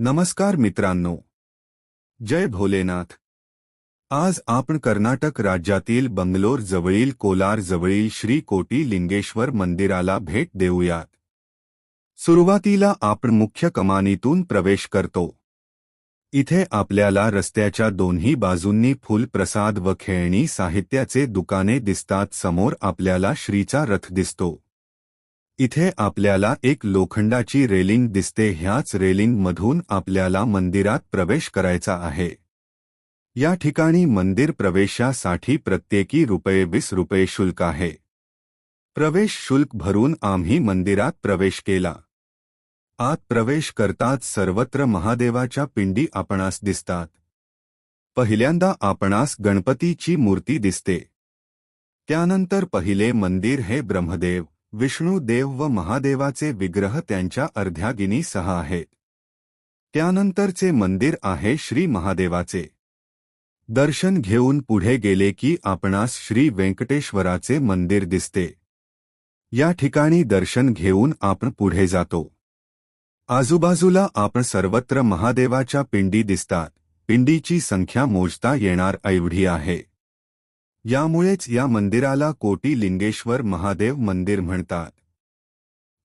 नमस्कार मित्रांनो, जय भोलेनाथ। आज आपण कर्नाटक राज्यातील बंगलोर जवळील कोलार जवळील श्री कोटी लिंगेश्वर मंदिराला भेट देऊयात। सुरुवातीला आपण मुख्य कमानीतून प्रवेश करतो। इथे आपल्याला रस्त्याच्या दोन्ही बाजूंनी फुल प्रसाद व खेळणी साहित्याचे दुकाने दिसतात। समोर आपल्याला श्रीचा रथ दिसतो। इथे आपल्याला एक लोखंडाची रेलिंग दिसते। ह्याच रेलिंगमधून आपल्याला मंदिरात प्रवेश करायचा आहे। या ठिकाणी मंदिर प्रवेशासाठी प्रत्येकी ₹20 शुल्क आहे। प्रवेश शुल्क भरून आम्ही मंदिरात प्रवेश केला। आत प्रवेश करताच सर्वत्र महादेवाच्या पिंडी आपणास दिसतात। पहिल्यांदा आपणास गणपतीची मूर्ती दिसते। त्यानंतर पहिले मंदिर हे ब्रह्मदेव, विष्णुदेव व महादेवाचे विग्रह त्यांच्या अर्ध्यागिनीसह आहेत। त्यानंतरचे मंदिर आहे श्री महादेवाचे। दर्शन घेऊन पुढे गेले की आपणास श्री वेंकटेश्वराचे मंदिर दिसते। या ठिकाणी दर्शन घेऊन आपण पुढे जातो। आजूबाजूला आपण सर्वत्र महादेवाच्या पिंडी दिसतात। पिंडीची संख्या मोजता येणार एवढी आहे। यामुळेच या मंदिराला कोटी लिंगेश्वर महादेव मंदिर म्हणतात।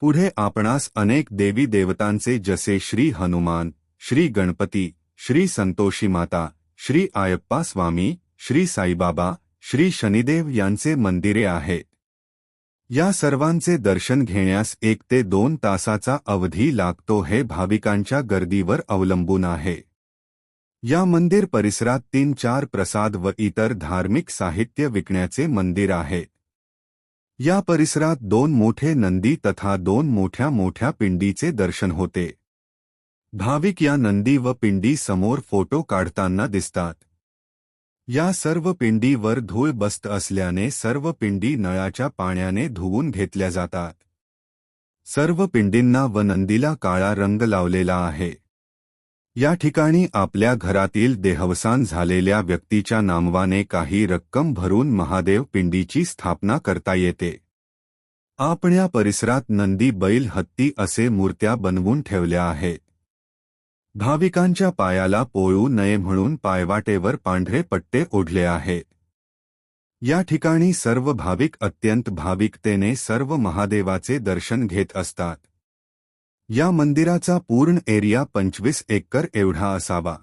पुढे आपणास अनेक देवी देवतांचे जसे श्री हनुमान, श्री गणपती, श्री संतोषी माता, श्री आयप्पा स्वामी, श्री साईबाबा, श्री शनिदेव यांचे मंदिरे आहेत। या सर्वांचे दर्शन घेण्यास 1 ते 2 तासाचा अवधी लागतो। हे भाविकांच्या गर्दीवर अवलंबून आहे। या मंदिर परिसरात 3-4 प्रसाद व इतर धार्मिक साहित्य विकण्याचे मंदिर आहे। या परिसरात 2 मोठे नंदी तथा 2 मोठ्या पिंडीचे दर्शन होते। भाविक या नंदी व पिंडी समोर फोटो काढताना दिसतात। या सर्व पिंडीवर धूळ बसत असल्याने सर्व पिंडी नळाच्या पाण्याने धुवून घेतल्या जातात। सर्व पिंडींना व नंदीला काळा रंग लावलेला आहे। या ठिकाणी आपल्या घरातील देहावसान झालेल्या व्यक्तीच्या नामवाने काही रक्कम भरून महादेव पिंडीची स्थापना करता येते। आपण या परिसरात नंदी, बैल, हत्ती असे मूर्त्या बनवून ठेवल्या आहेत। भाविकांच्या पायाला पोळू नये म्हणून पायवाटेवर पांढरे पट्टे ओढले आहेत। या ठिकाणी सर्व भाविक अत्यंत भाविकतेने सर्व महादेवाचे दर्शन घेत असतात। या मंदिराचा पूर्ण एरिया 25 एकर एवढा असावा।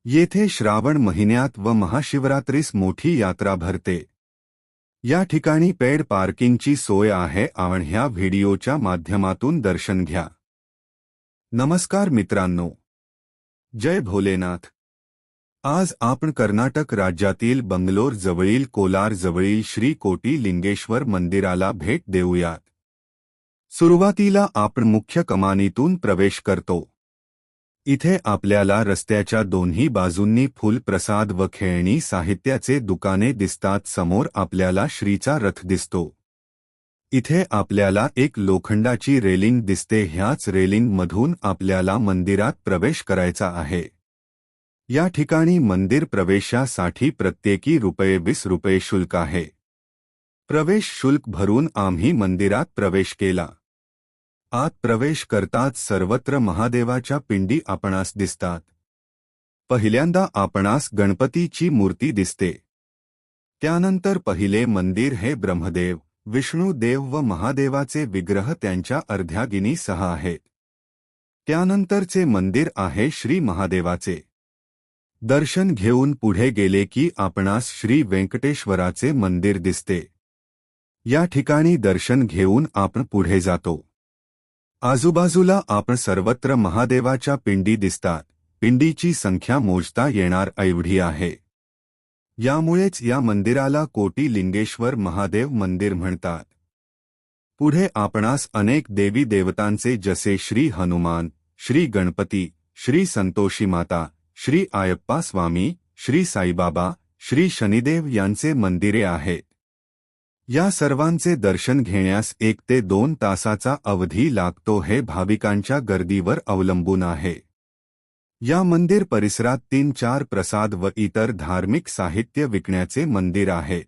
येथे श्रावण महिन्यात व महाशिवरात्रीस मोठी यात्रा भरते। या ठिकाणी पेड पार्किंगची सोय आहे। आपण ह्या व्हिडिओच्या माध्यमातून दर्शन घ्या। नमस्कार मित्रांनो, जय भोलेनाथ। आज आपण कर्नाटक राज्यातील बंगलोर जवळील कोलार जवळील श्री कोटी लिंगेश्वर मंदिराला भेट देऊयात। सुरुवातीला आपण मुख्य कमानीतून प्रवेश करतो। इथे आपल्याला रस्त्याच्या दोन्ही बाजूंनी फुल प्रसाद व खेळणी साहित्याचे दुकाने दिसतात। समोर आपल्याला श्रीचा रथ दिसतो। इथे आपल्याला एक लोखंडाची रेलिंग दिसते। ह्याच रेलिंगमधून आपल्याला मंदिरात प्रवेश करायचा आहे। या ठिकाणी मंदिर प्रवेशासाठी प्रत्येकी ₹20 शुल्क आहे। प्रवेश शुल्क भरून आम्ही मंदिरात प्रवेश केला। आत प्रवेश करताच सर्वत्र महादेवाच्या पिंडी आपणास दिसतात। पहिल्यांदा आपणास गणपतीची मूर्ती दिसते। त्यानंतर पहिले मंदिर हे ब्रह्मदेव, विष्णुदेव व महादेवाचे विग्रह त्यांच्या अर्ध्यागिनीसह आहेत। त्यानंतरचे मंदिर आहे श्री महादेवाचे। दर्शन घेऊन पुढे गेले की आपणास श्री वेंकटेश्वराचे मंदिर दिसते। या ठिकाणी दर्शन घेऊन आपण पुढे जातो। आजूबाजूला आपण सर्वत्र महादेवाच्या पिंडी दिसतात। पिंडीची संख्या मोजता येणार एवढी आहे। यामुळेच या मंदिराला कोटी लिंगेश्वर महादेव मंदिर म्हणतात। पुढे आपणास अनेक देवी देवतांचे जसे श्री हनुमान, श्री गणपती, श्री संतोषी माता, श्री आयप्पा स्वामी, श्री साईबाबा, श्री शनिदेव यांचे मंदिरे आहेत। या सर्वांचे दर्शन घेण्यास 1 ते 2 तासाचा अवधी लागतो। हे भाविकांच्या गर्दीवर अवलंबून आहे। या मंदिर परिसरात 3-4 प्रसाद व इतर धार्मिक साहित्य विकण्याचे मंदिर आहेत।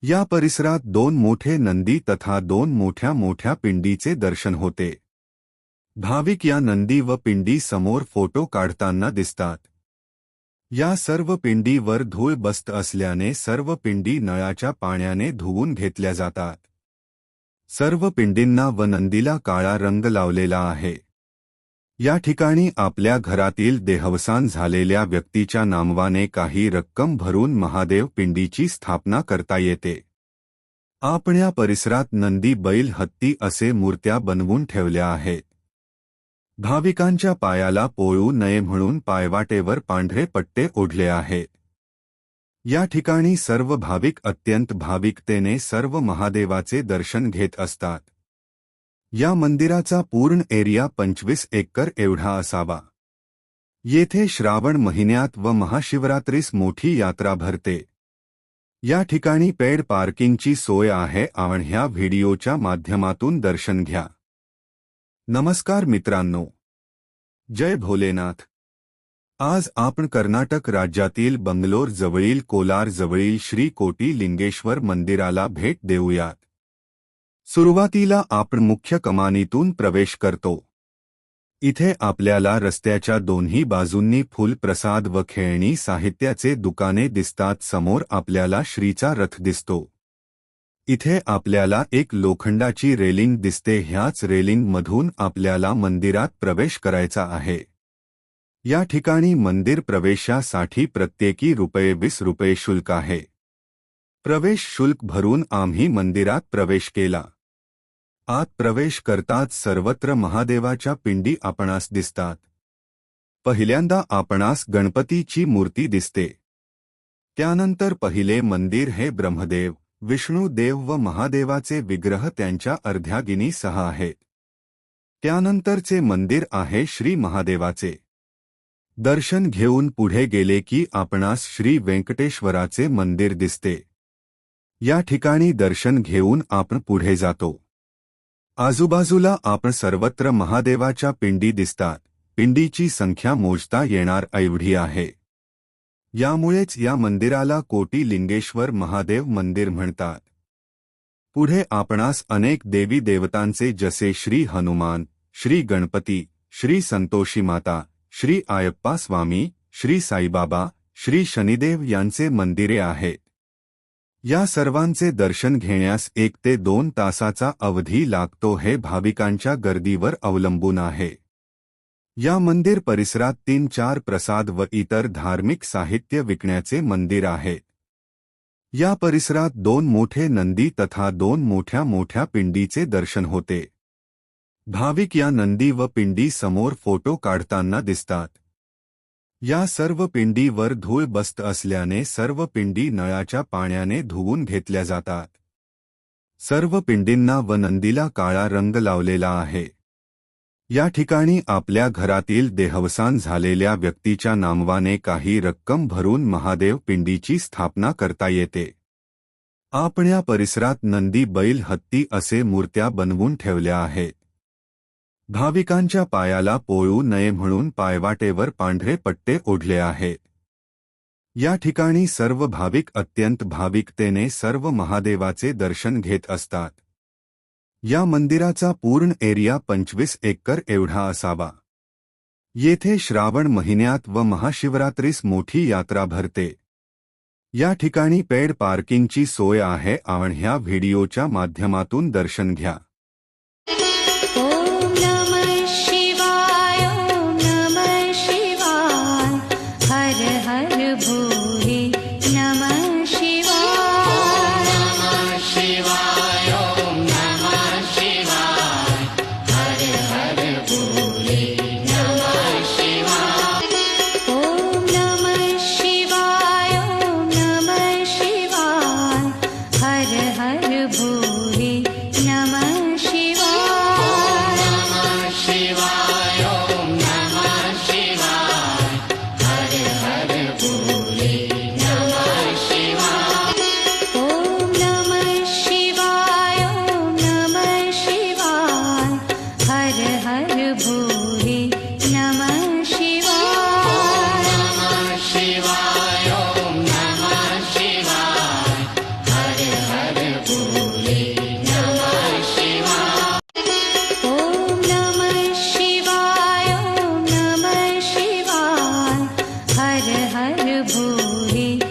या परिसरात 2 मोठे नंदी तथा 2 मोठ्या पिंडीचे दर्शन होते। भाविक या नंदी व पिंडी समोर फोटो काढताना दिसतात. या सर्व पिंडीवर धूळ बसत असल्याने सर्व पिंडी नळाच्या पाण्याने धुवून घेतल्या जातात. सर्व पिंडींना व नंदीला काळा रंग लावलेला आहे. या ठिकाणी आपल्या घरातील देहावसान झालेल्या व्यक्तीच्या नामवाने काही रक्कम भरून महादेव पिंडीची स्थापना करता येते. आपण या परिसरात नंदी, बैल, हत्ती असे मूर्त्या बनवून ठेवल्या आहेत. भाविकांच्या पायाला पोळू नये म्हणून पायवाटेवर पांढरे पट्टे ओढले आहेत. या ठिकाणी सर्व भाविक अत्यंत भाविकतेने सर्व महादेवाचे दर्शन घेत असतात. या मंदिराचा पूर्ण एरिया 25 एकर एवढा असावा. येथे श्रावण महिन्यात व महाशिवरात्रीस मोठी यात्रा भरते. या ठिकाणी पेड पार्किंगची सोय आहे. आपण ह्या व्हिडिओच्या माध्यमातून दर्शन घ्या. नमस्कार मित्रांनो, जय भोलेनाथ. आज आपण कर्नाटक राज्यातील बंगलोर जवळील कोलार जवळील श्री कोटी लिंगेश्वर मंदिराला भेट देऊयात. सुरुवातीला आपण मुख्य कमानीतून प्रवेश करतो. इथे आपल्याला रस्त्याच्या दोन्ही बाजूंनी फुल प्रसाद व खेळणी साहित्याचे दुकाने दिसतात. समोर आपल्याला श्रीचा रथ दिसतो. इथे आपल्याला एक लोखंडाची रेलिंग दिसते. ह्याच रेलिंगमधून आपल्याला मंदिरात प्रवेश करायचा आहे. या ठिकाणी मंदिर प्रवेशासाठी प्रत्येकी ₹20 शुल्क आहे. प्रवेश शुल्क भरून आम्ही मंदिरात प्रवेश केला. आत प्रवेश करताच सर्वत्र महादेवाच्या पिंडी आपणास दिसतात. पहिल्यांदा आपणास गणपतीची मूर्ती दिसते. त्यानंतर पहिले मंदिर हे ब्रह्मदेव, विष्णुदेव व महादेवाचे विग्रह त्यांच्या अर्ध्यागिनीसह आहेत. त्यानंतरचे मंदिर आहे श्री महादेवाचे. दर्शन घेऊन पुढे गेले की आपणास श्री वेंकटेश्वराचे मंदिर दिसते. या ठिकाणी दर्शन घेऊन आपण पुढे जातो. आजूबाजूला आपण सर्वत्र महादेवाच्या पिंडी दिसतात. पिंडीची संख्या मोजता येणार एवढी आहे. यामुळेच या मंदिराला कोटी लिंगेश्वर महादेव मंदिर म्हणतात. पुढे आपणास अनेक देवी देवतांचे जसे श्री हनुमान, श्री गणपती, श्री संतोषी माता, श्री आयप्पा स्वामी, श्री साईबाबा, श्री शनिदेव यांचे मंदिरे आहेत. या सर्वांचे दर्शन घेण्यास 1 ते 2 तासाचा अवधी लागतो. हे भाविकांच्या गर्दीवर अवलंबून आहे. या मंदिर परिसरात 3-4 प्रसाद व इतर धार्मिक साहित्य विकण्याचे मंदिर आहेत. या परिसरात 2 मोठे नंदी तथा 2 मोठ्या पिंडीचे दर्शन होते. भाविक या नंदी व पिंडी समोर फोटो काढताना दिसतात. या सर्व पिंडीवर धूळ बसत असल्याने सर्व पिंडी नळाच्या पाण्याने धुवून घेतल्या जातात. सर्व पिंडींना व नंदीला काळा रंग लावलेला आहे. या ठिकाणी आपल्या घरातील देहावसान झालेल्या व्यक्तीच्या नामवाने काही रक्कम भरून महादेव पिंडीची स्थापना करता येते. आपण या परिसरात नंदी, बैल, हत्ती असे मूर्त्या बनवून ठेवल्या आहेत. भाविकांच्या पायाला पोळू नये म्हणून पायवाटेवर पांढरे पट्टे ओढले आहेत. या ठिकाणी सर्व भाविक अत्यंत भाविकतेने सर्व महादेवाचे दर्शन घेत असतात. या मंदिराचा पूर्ण एरिया 25 एकर एवढा असावा. येथे श्रावण महिन्यात व महाशिवरात्रीस मोठी यात्रा भरते. या ठिकाणी पेड पार्किंगची सोय आहे. आपण ह्या व्हिडिओच्या माध्यमातून दर्शन घ्या. हर हर भोले नमः भोले